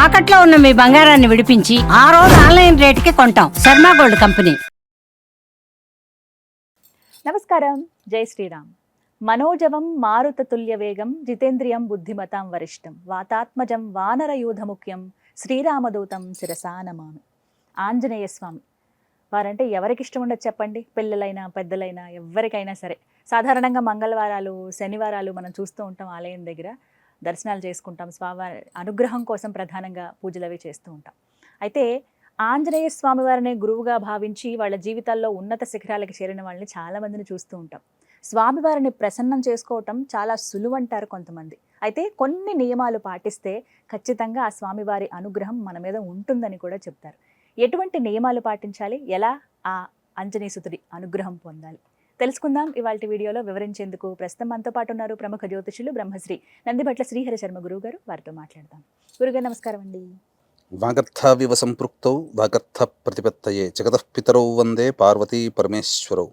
తాకట్లో ఉన్న మీ బంగారాన్ని విడిపించి ఆ రోజు ఆన్లైన్ రేటుకి కొంటాం. Sharma gold company. నమస్కారం. జై శ్రీరామ్. మనోజవం మారుతతుల్య వేగం జితేంద్రియం బుద్ధిమతాం వరిష్టం వాతాత్మజం వానరయూధ ముఖ్యం శ్రీరామదూతం శిరసా నమామి. ఆంజనేయ స్వామి వారంటే ఎవరికి ఇష్టం ఉండదు చెప్పండి? పిల్లలైనా పెద్దలైనా ఎవరికైనా సరే. సాధారణంగా మంగళవారాలు శనివారాలు మనం చూస్తూ ఉంటాం, ఆలయం దగ్గర దర్శనాలు చేసుకుంటాం, స్వామివారి అనుగ్రహం కోసం ప్రధానంగా పూజలు అవి చేస్తూ ఉంటాం. అయితే ఆంజనేయ స్వామి వారిని గురువుగా భావించి వాళ్ళ జీవితాల్లో ఉన్నత శిఖరాలకు చేరిన వాళ్ళని చాలామందిని చూస్తూ ఉంటాం. స్వామివారిని ప్రసన్నం చేసుకోవటం చాలా సులువంటారు కొంతమంది. అయితే కొన్ని నియమాలు పాటిస్తే ఖచ్చితంగా ఆ స్వామివారి అనుగ్రహం మన మీద ఉంటుందని కూడా చెప్తారు. ఎటువంటి నియమాలు పాటించాలి, ఎలా ఆ ఆంజనేయసుతుడి అనుగ్రహం పొందాలి తెలుసుకుందాం ఇవాళ వీడియోలో. వివరించేందుకు ప్రస్తుతం మనతో పాటు ఉన్నారు ప్రముఖ జ్యోతిషులు బ్రహ్మశ్రీ నందిభట్ల శ్రీహరి శర్మ గురువు గారు. వారితో మాట్లాడదాం. గురుగారు నమస్కారం అండి. వాగర్థావివ సంపృక్తౌ వాగర్థ ప్రతిపత్తయే జగతఃపితరౌ వందే పార్వతీ పరమేశ్వరౌ.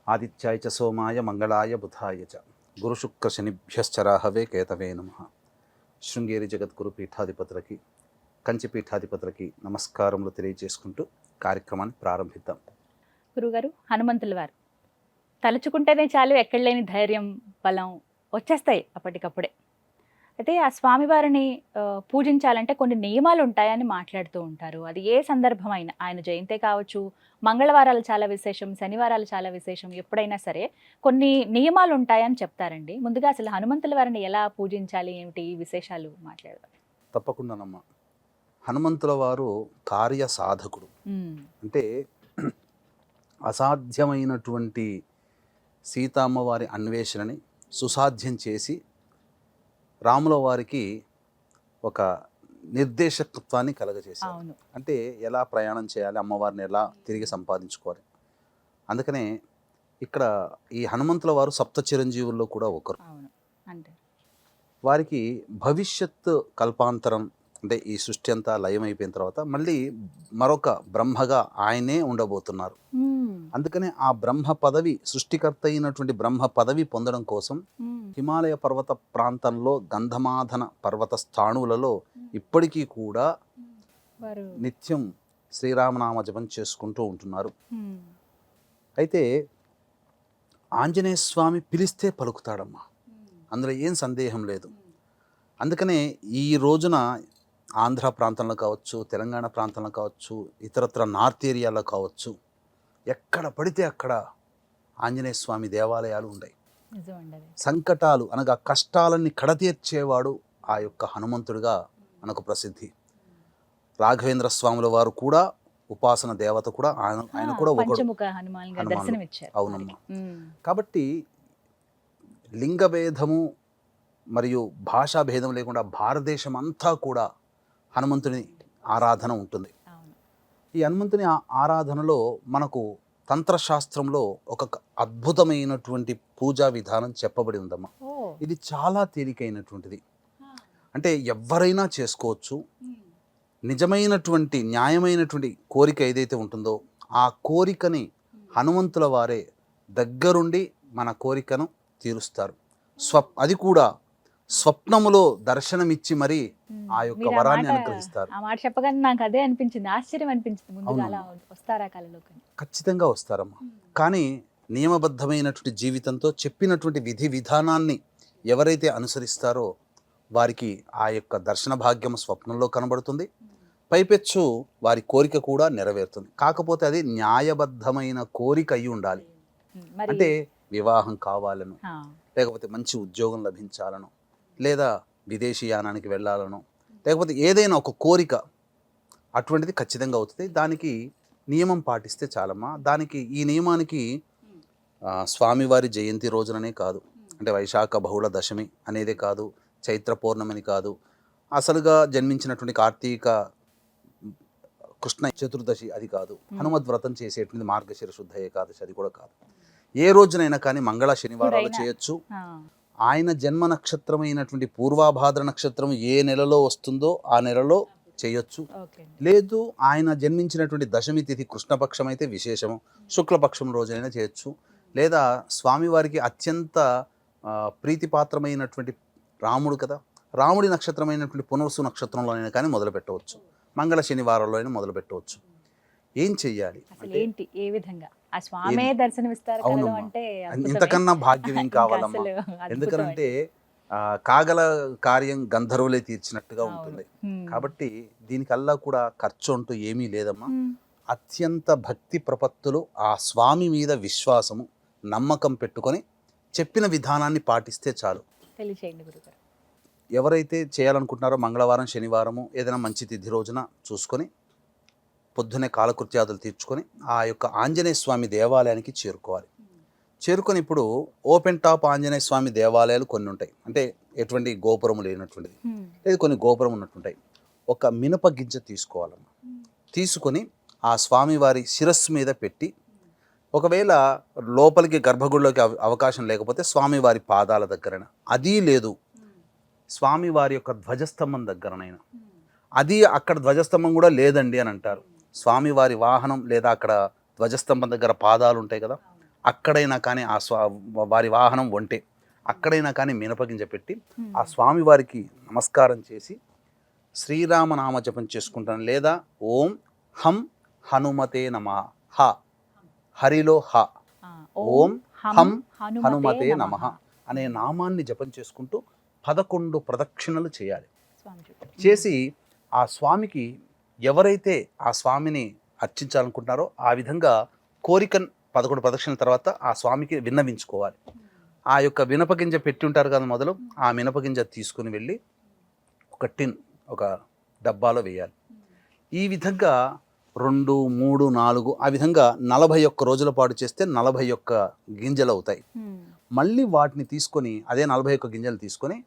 ఆదిత్యాయ చ సోమాయ మంగళాయ బుధాయ చ గురుశుక్ర శనిభ్యశ్చరాహవే కేతవే నమః. శృంగేరి జగద్గురు పీఠాధిపతులకి కంచి పీఠాధిపతులకి నమస్కారములు తెలియజేసుకుంటూ కార్యక్రమాన్ని ప్రారంభిద్దాం. గురుగారు, హనుమంతుల వారు తలుచుకుంటేనే చాలు ఎక్కడ లేని ధైర్యం బలం వచ్చేస్తాయి అప్పటికప్పుడే. అయితే ఆ స్వామివారిని పూజించాలంటే కొన్ని నియమాలు ఉంటాయని మాట్లాడుతూ ఉంటారు. అది ఏ సందర్భమైనా, ఆయన జయంతే కావచ్చు, మంగళవారాలు చాలా విశేషం, శనివారాలు చాలా విశేషం, ఎప్పుడైనా సరే కొన్ని నియమాలు ఉంటాయని చెప్తారండి. ముందుగా అసలు హనుమంతుల వారిని ఎలా పూజించాలి, ఏమిటి ఈ విశేషాలు మాట్లాడదాం. తప్పకుండానమ్మా. హనుమంతుల వారు కార్య సాధకుడు. అంటే అసాధ్యమైనటువంటి సీతమ్మవారి అన్వేషణని సుసాధ్యం చేసి రాముల వారికి ఒక నిర్దేశకత్వాన్ని కలగజేశారు. అంటే ఎలా ప్రయాణం చేయాలి, అమ్మవారిని ఎలా తిరిగి సంపాదించుకోవాలి. అందుకనే ఇక్కడ ఈ హనుమంతుల వారు సప్త చిరంజీవుల్లో కూడా ఒకరు. వారికి భవిష్యత్ కల్పాంతరం అంటే ఈ సృష్టి అంతా లయమైపోయిన తర్వాత మళ్ళీ మరొక బ్రహ్మగా ఆయనే ఉండబోతున్నారు. అందుకనే ఆ బ్రహ్మ పదవి, సృష్టికర్త అయినటువంటి బ్రహ్మ పదవి పొందడం కోసం హిమాలయ పర్వత ప్రాంతంలో గంధమాధన పర్వత స్థాణువులలో ఇప్పటికీ కూడా నిత్యం శ్రీరామనామ జపం చేసుకుంటూ ఉంటున్నారు. అయితే ఆంజనేయ స్వామి పిలిస్తే పలుకుతాడమ్మా, అందులో ఏం సందేహం లేదు. అందుకనే ఈ రోజున ఆంధ్ర ప్రాంతంలో కావచ్చు, తెలంగాణ ప్రాంతంలో కావచ్చు, ఇతరత్ర నార్త్ ఏరియాలో కావచ్చు, ఎక్కడ పడితే అక్కడ ఆంజనేయ స్వామి దేవాలయాలు ఉన్నాయి. సంకటాలు అనగా కష్టాలన్నీ కడతీర్చేవాడు ఆ యొక్క హనుమంతుడిగా మనకు ప్రసిద్ధి. రాఘవేంద్ర స్వాముల వారు కూడా ఉపాసన దేవత కూడా ఆయన కూడా ఒకడు. అవునమ్మా. కాబట్టి లింగ భేదము మరియు భాషా భేదం లేకుండా భారతదేశం అంతా కూడా హనుమంతుని ఆరాధన ఉంటుంది. ఈ హనుమంతుని ఆరాధనలో మనకు తంత్రశాస్త్రంలో ఒక అద్భుతమైనటువంటి పూజా విధానం చెప్పబడి ఉందమ్మా. ఇది చాలా తేలికైనటువంటిది. అంటే ఎవరైనా చేసుకోవచ్చు. నిజమైనటువంటి న్యాయమైనటువంటి కోరిక ఏదైతే ఉంటుందో ఆ కోరికని హనుమంతుల వారే దగ్గరుండి మన కోరికను తీరుస్తారు. అది కూడా స్వప్నములో దర్శనమిచ్చి మరి ఆ యొక్క వరాన్ని అనుగ్రహిస్తారు. ఆ మాట చెప్పగానే నాకు అదే అనిపించింది, ఆశ్చర్యం అనిపించింది. ముందుగా అలా వస్తారా కళలోకి? ఖచ్చితంగా వస్తారమ్మా. కానీ నియమబద్ధమైనటువంటి జీవితంతో చెప్పినటువంటి విధి విధానాన్ని ఎవరైతే అనుసరిస్తారో వారికి ఆ యొక్క దర్శన భాగ్యం స్వప్నంలో కనబడుతుంది. పైపెచ్చు వారి కోరిక కూడా నెరవేరుతుంది. కాకపోతే అది న్యాయబద్ధమైన కోరిక అయి ఉండాలి. అంటే వివాహం కావాలను, లేకపోతే మంచి ఉద్యోగం లభించాలను, లేదా విదేశీయానానికి వెళ్ళాలను, లేకపోతే ఏదైనా ఒక కోరిక అటువంటిది ఖచ్చితంగా అవుతుంది. దానికి నియమం పాటిస్తే చాలమ్మా. దానికి ఈ నియమానికి స్వామివారి జయంతి రోజుననే కాదు, అంటే వైశాఖ బహుళ దశమి అనేదే కాదు, చైత్ర పౌర్ణమిని కాదు, అసలుగా జన్మించినటువంటి కార్తీక కృష్ణ చతుర్దశి అది కాదు, హనుమద్ వ్రతం చేసేటువంటి మార్గశిర శుద్ధ ఏకాదశి అది కూడా కాదు. ఏ రోజునైనా కానీ మంగళ శనివారాలు చేయొచ్చు. ఆయన జన్మ నక్షత్రమైనటువంటి పూర్వాభాద్ర నక్షత్రం ఏ నెలలో వస్తుందో ఆ నెలలో చేయొచ్చు. లేదు ఆయన జన్మించినటువంటి దశమి తిథి కృష్ణపక్షం అయితే విశేషము, శుక్లపక్షం రోజైనా చేయొచ్చు. లేదా స్వామివారికి అత్యంత ప్రీతిపాత్రమైనటువంటి రాముడు కదా, రాముడి నక్షత్రమైనటువంటి పునర్సు నక్షత్రంలోనైనా కానీ మొదలు పెట్టవచ్చు, మంగళ శనివారంలో అయినా మొదలు పెట్టవచ్చు. ఏం చెయ్యాలి అసలు ఏంటి, ఏ విధంగా ఆ స్వామే దర్శనమిస్తారు కలలో అవునమ్మా. అంటే అద్భుతమే. ఇంతకన్నా భాగ్యం ఏం ఇంకా కావాలమ్మా. అసలు అద్భుతం ఎందుకంటే అండి. కాగల కార్యం గంధర్వులే తీర్చినట్టుగా అవును. ఉంటుంది. హ్మ్. కాబట్టి దీనికల్లా కూడా ఖర్చు అంటూ ఏమీ లేదమ్మా. హ్మ్. అత్యంత భక్తి ప్రపత్తులు, ఆ స్వామి మీద విశ్వాసము, నమ్మకం పెట్టుకొని చెప్పిన విధానాన్ని పాటిస్తే చాలు. తెలియచేయండి గురుగారు. ఎవరైతే చేయాలనుకుంటున్నారో మంగళవారం శనివారము ఏదైనా మంచి తిథి రోజున చూసుకొని పొద్దున్నే కాలకృత్యాదులు తీర్చుకొని ఆ యొక్క ఆంజనేయ స్వామి దేవాలయానికి చేరుకోవాలి. చేరుకొని ఇప్పుడు ఓపెన్ టాప్ ఆంజనేయ స్వామి దేవాలయాలు కొన్ని ఉంటాయి, అంటే ఎటువంటి గోపురము లేనటువంటిది, హ్మ్. లేదు కొన్ని గోపురం ఉన్నట్టుంటాయి. ఒక మినప గింజ తీసుకోవాలమ్మా. తీసుకొని ఆ స్వామివారి శిరస్సు మీద పెట్టి, ఒకవేళ లోపలికి గర్భగుడిలోకి అవకాశం లేకపోతే స్వామివారి పాదాల దగ్గరైనా, అది లేదు స్వామివారి యొక్క ధ్వజస్తంభం దగ్గరనైనా, అది అక్కడ ధ్వజస్తంభం కూడా లేదండి అని అంటారు, స్వామివారి వాహనం లేదా అక్కడ ధ్వజస్తంభం దగ్గర పాదాలు ఉంటాయి కదా, అక్కడైనా కానీ ఆ వారి వాహనం ఒంటే అక్కడైనా కానీ మినపగింజ పెట్టి ఆ స్వామివారికి నమస్కారం చేసి శ్రీరామనామ జపం చేసుకుంటాను. లేదా ఓం హం హనుమతే నమః, హ హరిలో హ, ఆ, ఓం హం హనుమతే నమః. నమః అనే నామాన్ని జపం చేసుకుంటూ 11 ప్రదక్షిణలు చేయాలి. స్వామి చూడండి. చేసి ఆ స్వామికి ఎవరైతే ఆ స్వామిని అర్చించాలనుకుంటున్నారో ఆ విధంగా కోరికను 11 ప్రదక్షిణల తర్వాత ఆ స్వామికి విన్నవించుకోవాలి. ఆ యొక్క మినపగింజ పెట్టి ఉంటారు కదా మొదలు, ఆ మినపగింజ తీసుకుని వెళ్ళి ఒక టిన్, ఒక డబ్బాలో వేయాలి. ఈ విధంగా 2, 3, 4 ఆ విధంగా 41 రోజుల పాటు చేస్తే 41 గింజలు అవుతాయి. హ్మ్. మళ్ళీ వాటిని తీసుకొని అదే 41 గింజలు తీసుకొని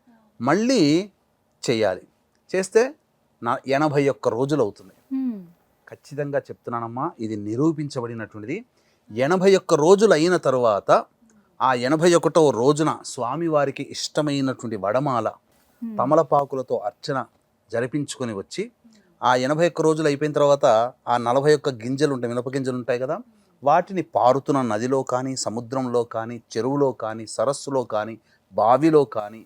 మళ్ళీ చేయాలి. చేస్తే 81 రోజులు అవుతుంది. హ్మ్. ఖచ్చితంగా చెప్తున్నానమ్మా, ఇది నిరూపించబడినటువంటిది. 81 రోజులు అయిన తరువాత ఆ 81వ రోజున స్వామివారికి ఇష్టమైనటువంటి వడమాల తమలపాకులతో అర్చన జరిపించుకొని వచ్చి, ఆ 81 రోజులు అయిపోయిన తర్వాత ఆ 41 గింజలు ఉంటాయి, మినప గింజలు ఉంటాయి కదా, వాటిని పారుతున్న నదిలో కానీ, సముద్రంలో కానీ, చెరువులో కానీ, సరస్సులో కానీ, బావిలో కానీ,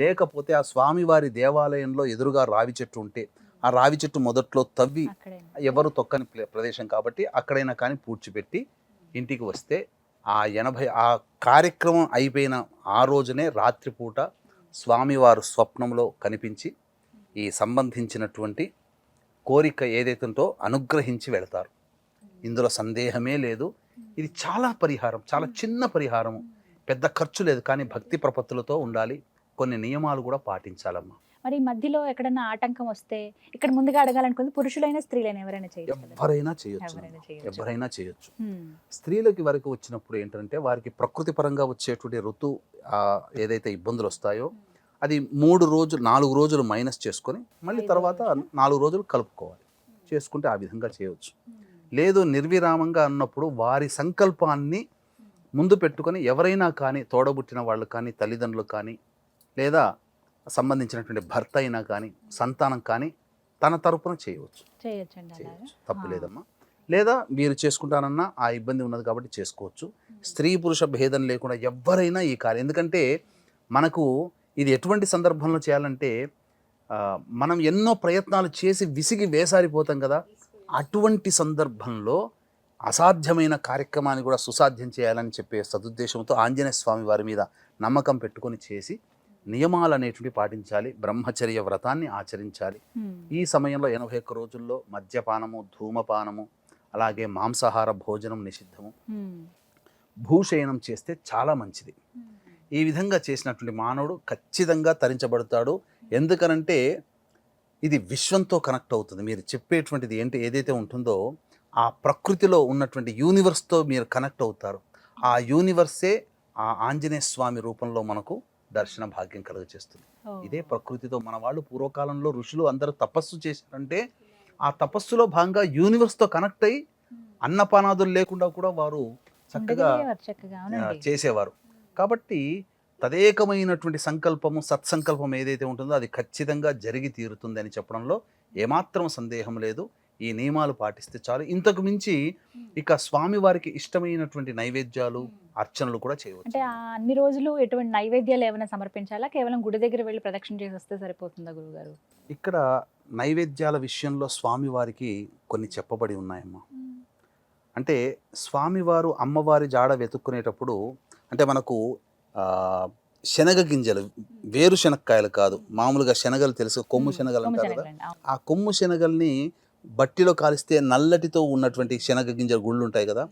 లేకపోతే ఆ స్వామివారి దేవాలయంలో ఎదురుగా రావి చెట్టు ఉంటే ఆ రావి చెట్టు మొదట్లో తవ్వి, అక్కడే. ఎవరు తొక్కని ప్రదేశం కాబట్టి అక్కడైనా కానీ పూడ్చిపెట్టి ఇంటికి వస్తే ఆ కార్యక్రమం అయిపోయిన ఆ రోజునే రాత్రిపూట స్వామివారు స్వప్నంలో కనిపించి ఈ సంబంధించినటువంటి కోరిక ఏదైతే ఉందో అనుగ్రహించి వెళతారు. ఇందులో సందేహమే లేదు. ఇది చాలా పరిహారం, చాలా చిన్న పరిహారము, పెద్ద ఖర్చు లేదు, కానీ భక్తి ప్రపత్తులతో ఉండాలి, కొన్ని నియమాలు కూడా పాటించాలమ్మా. మరి మధ్యలో ఎక్కడన్నా ఆటంకం వస్తే ఇక్కడ ముందుగా అడగాలనుకుంది పురుషులైనా స్త్రీలైనా ఎవరైనా చేయొచ్చు కదా? ఎవరైనా చేయొచ్చు, ఎవరైనా చేయొచ్చు. ఎవరైనా చేయొచ్చు. హ్మ్. స్త్రీలకి వరకు వచ్చినప్పుడు ఏంటంటే వారికి ప్రకృతి పరంగా వచ్చేటువంటి ఏదైతే ఇబ్బందులు వస్తాయో అది 3 రోజులు 4 రోజులు మైనస్ చేసుకొని మళ్ళీ తర్వాత 4 రోజులు కలుపుకోవాలి. చేసుకుంటే ఆ విధంగా చేయవచ్చు. లేదు నిర్విరామంగా అన్నప్పుడు వారి సంకల్పాన్ని ముందు పెట్టుకొని ఎవరైనా కానీ, తోడబుట్టిన వాళ్ళు కానీ, తల్లిదండ్రులు కానీ, లేదా సంబంధించినటువంటి భర్త అయినా కానీ, సంతానం కానీ తన తరపున చేయవచ్చు. చేయొచ్చండి అలాగా. చేయవచ్చు, తప్పు లేదమ్మా. లేదా మీరు చేసుకుంటానన్నా ఆ ఇబ్బంది ఉన్నది కాబట్టి చేసుకోవచ్చు. స్త్రీ పురుష భేదం లేకుండా ఎవరైనా ఈ కార్యం, ఎందుకంటే మనకు ఇది ఎటువంటి సందర్భంలో చేయాలంటే మనం ఎన్నో ప్రయత్నాలు చేసి విసిగి వేసారిపోతాం కదా, అటువంటి సందర్భంలో అసాధ్యమైన కార్యక్రమాన్ని కూడా సుసాధ్యం చేయాలని చెప్పే సదుద్దేశంతో ఆంజనేయ స్వామి వారి మీద నమ్మకం పెట్టుకొని చేసి నియమాలు అనేటువంటి పాటించాలి, బ్రహ్మచర్య వ్రతాన్ని ఆచరించాలి. ఈ సమయంలో 81 రోజుల్లో మద్యపానము, ధూమపానము, అలాగే మాంసాహార భోజనం నిషిద్ధము, భూశయనం చేస్తే చాలా మంచిది. ఈ విధంగా చేసినటువంటి మానవుడు ఖచ్చితంగా తరించబడతాడు. ఎందుకనంటే ఇది విశ్వంతో కనెక్ట్ అవుతుంది. మీరు చెప్పేటువంటిది ఏదైతే ఉంటుందో ఆ ప్రకృతిలో ఉన్నటువంటి యూనివర్స్తో మీరు కనెక్ట్ అవుతారు. ఆ యూనివర్సే ఆ ఆంజనేయ స్వామి రూపంలో మనకు దర్శన భాగ్యం కలుగజేస్తుంది. ఇదే ప్రకృతితో మన వాళ్ళు పూర్వకాలంలో ఋషులు అందరూ తపస్సు చేశారంటే ఆ తపస్సులో భాగంగా యూనివర్స్తో కనెక్ట్ అయ్యి అన్నపానాదులు లేకుండా కూడా వారు చక్కగా చేసేవారు. కాబట్టి తదేకమైనటువంటి సంకల్పము, సత్సంకల్పం ఏదైతే ఉంటుందో అది ఖచ్చితంగా జరిగి తీరుతుంది అని చెప్పడంలో ఏమాత్రం సందేహం లేదు. ఈ నియమాలు పాటిస్తే చాలు. ఇంతకు మించి ఇక స్వామివారికి ఇష్టమైనటువంటి నైవేద్యాలు అర్చనలు కూడా చేయవచ్చు. అంటే ఆ అన్ని రోజులు ఎటువంటి నైవేద్యాలు ఏమైనా సమర్పించాలా, కేవలం గుడి దగ్గర వెళ్ళి ప్రదక్షిణ చేసి వస్తే సరిపోతుందా గురుగారు? ఇక్కడ నైవేద్యాల విషయంలో స్వామివారికి కొన్ని చెప్పబడి ఉన్నాయమ్మా. అంటే స్వామివారు అమ్మవారి జాడ వెతుక్కునేటప్పుడు అంటే మనకు శనగ గింజలు, వేరు శనక్కాయలు కాదు, మామూలుగా శనగలు తెలుసు, కొమ్ము శనగలు అంటారు కదా, ఆ కొమ్ము శనగల్ని బట్టిలో కాలిస్తే నల్లటితో ఉన్నటువంటి శనగ గింజల గుళ్ళు ఉంటాయి కదా,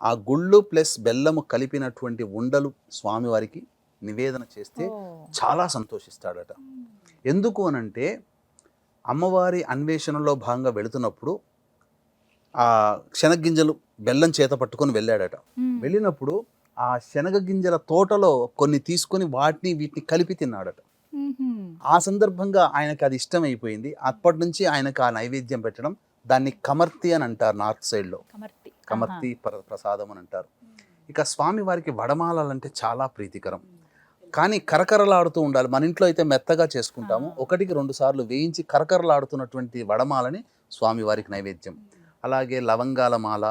ఆ గుళ్ళు ప్లస్ బెల్లము కలిపినటువంటి ఉండలు స్వామివారికి నివేదన చేస్తే చాలా సంతోషిస్తాడట. ఎందుకు అనంటే అమ్మవారి అన్వేషణలో భాగంగా వెళుతున్నప్పుడు ఆ శనగ గింజలు బెల్లం చేత పట్టుకొని వెళ్ళాడట. వెళ్ళినప్పుడు ఆ శనగ గింజల తోటలో కొన్ని తీసుకొని వీటిని కలిపి తిన్నాడట. ఆ సందర్భంగా ఆయనకి అది ఇష్టం అయిపోయింది. అప్పటి నుంచి ఆయనకు ఆ నైవేద్యం పెట్టడం, దాన్ని కమర్తి అని అంటారు నార్త్ సైడ్లో, కమర్తి ప్రసాదం అని అంటారు. ఇక స్వామి వారికి వడమాలంటే చాలా ప్రీతికరం, కానీ కరకరలాడుతూ ఉండాలి. మన ఇంట్లో అయితే మెత్తగా చేసుకుంటాము, 1-2 సార్లు వేయించి కరకరలాడుతున్నటువంటి వడమాలని స్వామివారికి నైవేద్యం. అలాగే లవంగాల మాల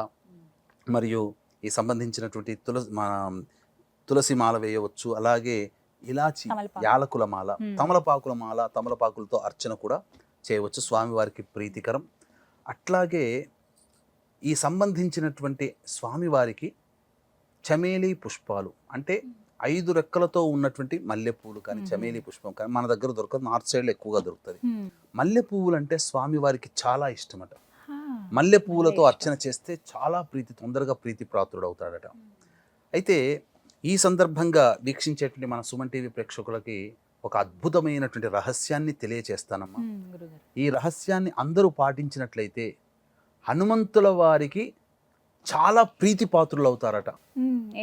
మరియు ఈ సంబంధించినటువంటి తులసి మాల వేయవచ్చు. అలాగే ఇలాచి, యాలకుల మాల, తమలపాకుల మాల, తమలపాకులతో అర్చన కూడా చేయవచ్చు, స్వామివారికి ప్రీతికరం. అట్లాగే ఈ సంబంధించినటువంటి స్వామివారికి చమేలి పుష్పాలు అంటే 5 రెక్కలతో ఉన్నటువంటి మల్లెపూలు కానీ చమేలి పుష్పం కానీ మన దగ్గర దొరకదు, నార్త్ సైడ్లో ఎక్కువగా దొరుకుతుంది. మల్లె పువ్వులు అంటే స్వామివారికి చాలా ఇష్టమట. మల్లె పువ్వులతో అర్చన చేస్తే చాలా తొందరగా ప్రీతి ప్రాతుడు అవుతాడట. అయితే ఈ సందర్భంగా వీక్షించేటువంటి మన సుమన్ టీవీ ప్రేక్షకులకి ఒక అద్భుతమైనటువంటి రహస్యాన్ని తెలియచేస్తానమ్మా. ఈ రహస్యాన్ని అందరూ పాటించినట్లయితే హనుమంతుల వారికి చాలా ప్రీతి పాత్రులు అవుతారట.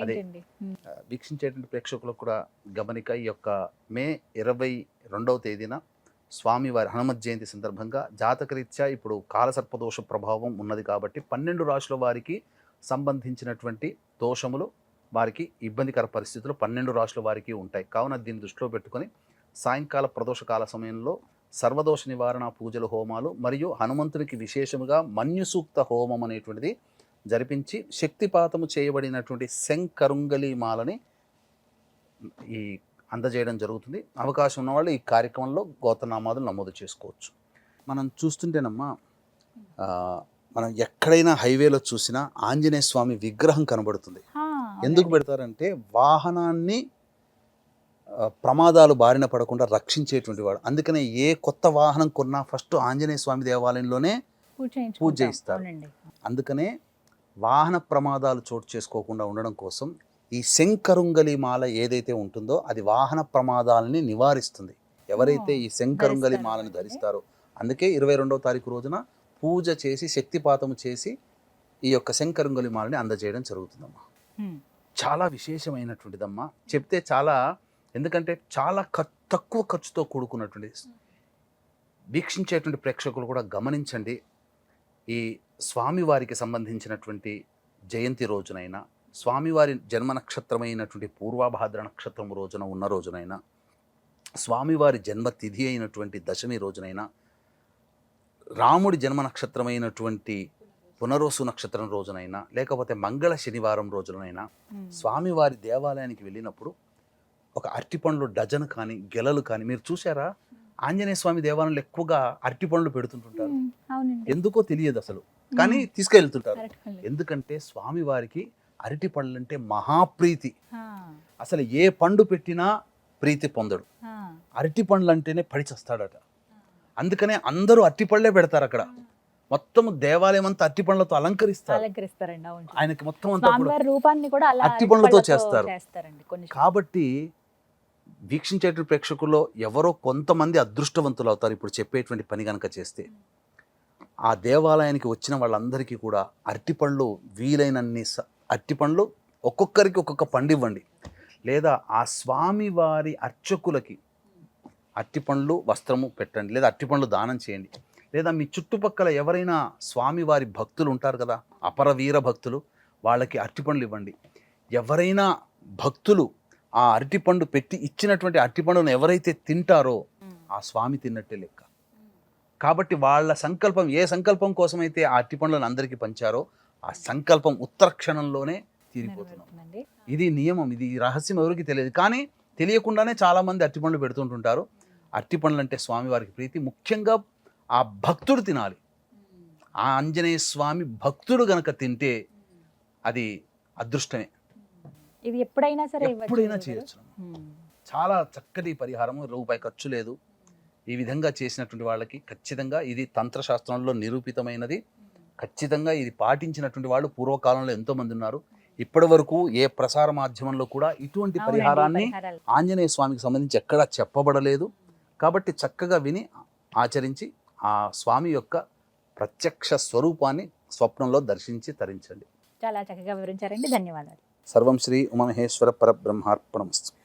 అదే వీక్షించేటువంటి ప్రేక్షకులకు కూడా గమనిక. ఈ యొక్క మే 22వ తేదీన స్వామివారి హనుమత్ జయంతి సందర్భంగా జాతకరీత్యా ఇప్పుడు కాలసర్పదోష ప్రభావం ఉన్నది కాబట్టి 12 రాశుల వారికి సంబంధించినటువంటి దోషములు, వారికి ఇబ్బందికర పరిస్థితులు 12 రాశుల వారికి ఉంటాయి. కావున దీన్ని దృష్టిలో పెట్టుకొని సాయంకాల ప్రదోషకాల సమయంలో సర్వదోష నివారణ పూజలు, హోమాలు మరియు హనుమంతునికి విశేషముగా మన్యుసూక్త హోమం అనేటువంటిది జరిపించి శక్తిపాతము చేయబడినటువంటి శంకరుంగలి మాలని ఈ అందజేయడం జరుగుతుంది. అవకాశం ఉన్నవాళ్ళు ఈ కార్యక్రమంలో గోత్రనామాదులు నమోదు చేసుకోవచ్చు. మనం చూస్తుంటేనమ్మా, మనం ఎక్కడైనా హైవేలో చూసినా ఆంజనేయ స్వామి విగ్రహం కనబడుతుంది. ఎందుకు పెడతారంటే వాహనాన్ని ప్రమాదాలు బారిన పడకుండా రక్షించేటువంటి వాడు. అందుకనే ఏ కొత్త వాహనం కొన్నా ఫస్ట్ ఆంజనేయ స్వామి దేవాలయంలోనే పూజ చేయిస్తారు. అందుకనే వాహన ప్రమాదాలు చోటు చేసుకోకుండా ఉండడం కోసం ఈ శంకరుంగలి మాల ఏదైతే ఉంటుందో అది వాహన ప్రమాదాలని నివారిస్తుంది. ఎవరైతే ఈ శంకరుంగలి మాలను ధరిస్తారో, అందుకే 22వ తారీఖు రోజున పూజ చేసి శక్తిపాతము చేసి ఈ యొక్క శంకరుంగలి మాలని అందజేయడం జరుగుతుందమ్మా. చాలా విశేషమైనటువంటిదమ్మా, చెప్తే చాలా, ఎందుకంటే చాలా తక్కువ ఖర్చుతో కూడుకున్నటువంటి. వీక్షించేటువంటి ప్రేక్షకులు కూడా గమనించండి, ఈ స్వామివారికి సంబంధించినటువంటి జయంతి రోజునైనా, స్వామివారి జన్మ నక్షత్రమైనటువంటి పూర్వభాద్ర నక్షత్రం రోజున ఉన్న రోజునైనా, స్వామివారి జన్మతిథి అయినటువంటి దశమి రోజునైనా, రాముడి జన్మ నక్షత్రమైనటువంటి పునరోసు నక్షత్రం రోజునైనా, లేకపోతే మంగళ శనివారం రోజునైనా స్వామివారి దేవాలయానికి వెళ్ళినప్పుడు ఒక అరటిపండ్లు డజన్ కానీ గెలలు కానీ, మీరు చూసారా ఆంజనేయ స్వామి దేవాలయంలో ఎక్కువగా అరటిపండ్లు పెడుతుంటుంటారు. ఎందుకో తెలియదు అసలు, కానీ తీసుకెళ్తుంటారు. ఎందుకంటే స్వామివారికి అరటి పళ్ళు అంటే మహాప్రీతి. అసలు ఏ పండు పెట్టినా ప్రీతి పొందడు, అరటి పండ్లు అంటేనే పడిచేస్తాడట. అందుకనే అందరూ అరటి పళ్ళే పెడతారు అక్కడ. మొత్తం దేవాలయం అంతా అరటి పండ్లతో అలంకరిస్తారండి. ఆయనకి మొత్తం అంతా అరటి పండ్లతో చేస్తారు. కాబట్టి వీక్షించేటువంటి ప్రేక్షకుల్లో ఎవరో కొంతమంది అదృష్టవంతులు అవుతారు ఇప్పుడు చెప్పేటువంటి పని కనుక చేస్తే. ఆ దేవాలయానికి వచ్చిన వాళ్ళందరికీ కూడా అరటిపండ్లు, వీలైనన్ని అరటిపండ్లు ఒక్కొక్కరికి ఒక్కొక్క పండు ఇవ్వండి, లేదా ఆ స్వామివారి అర్చకులకి అరటిపండ్లు వస్త్రము పెట్టండి, లేదా అరటిపండ్లు దానం చేయండి. లేదా మీ చుట్టుపక్కల ఎవరైనా స్వామివారి భక్తులు ఉంటారు కదా, అపరవీర భక్తులు, వాళ్ళకి అరటిపండ్లు ఇవ్వండి. ఎవరైనా భక్తులు ఆ అరటిపండు పెట్టి ఇచ్చినటువంటి అరటిపండును ఎవరైతే తింటారో ఆ స్వామి తిన్నట్టే లెక్క. కాబట్టి వాళ్ళ సంకల్పం ఏ సంకల్పం కోసమైతే ఆ అరటిపండ్లను అందరికీ పంచారో ఆ సంకల్పం ఉత్తర క్షణంలోనే తీరిపోతున్నాం. నెరవేరుతుందండి. ఇది నియమం, ఇది రహస్యం ఎవరికి తెలియదు. కానీ తెలియకుండానే చాలామంది అరటిపండ్లు పెడుతుంటుంటారు. అరటిపండ్లు అంటే స్వామివారికి ప్రీతి. ముఖ్యంగా ఆ భక్తుడు తినాలి. ఆ ఆంజనేయ స్వామి భక్తుడు గనక తింటే అది అదృష్టమే. ఇది ఎప్పుడైనా సరే ఎప్పుడైనా ఇవ్వచ్చు చేయొచ్చు. గురుగారు? చాలా చక్కటి పరిహారం, రూపాయి ఖర్చు లేదు. ఈ విధంగా చేసినటువంటి వాళ్ళకి ఖచ్చితంగా ఇది తంత్రశాస్త్రంలో నిరూపితమైనది. ఖచ్చితంగా ఇది పాటించినటువంటి వాళ్ళు పూర్వకాలంలో ఎంతోమంది ఉన్నారు. ఇప్పటి వరకు ఏ ప్రసార మాధ్యమంలో కూడా ఇటువంటి అవునండి, పరిహారాన్ని పరిహారాలు. ఆంజనేయ స్వామికి సంబంధించి ఎక్కడా చెప్పబడలేదు. కాబట్టి చక్కగా విని ఆచరించి ఆ స్వామి యొక్క ప్రత్యక్ష స్వరూపాన్ని స్వప్నంలో దర్శించి తరించండి. చాలా చక్కగా వివరించారండి. ధన్యవాదాలు. సర్వం శ్రీ ఉమామహేశ్వర పరబ్రహ్మార్పణమస్తు.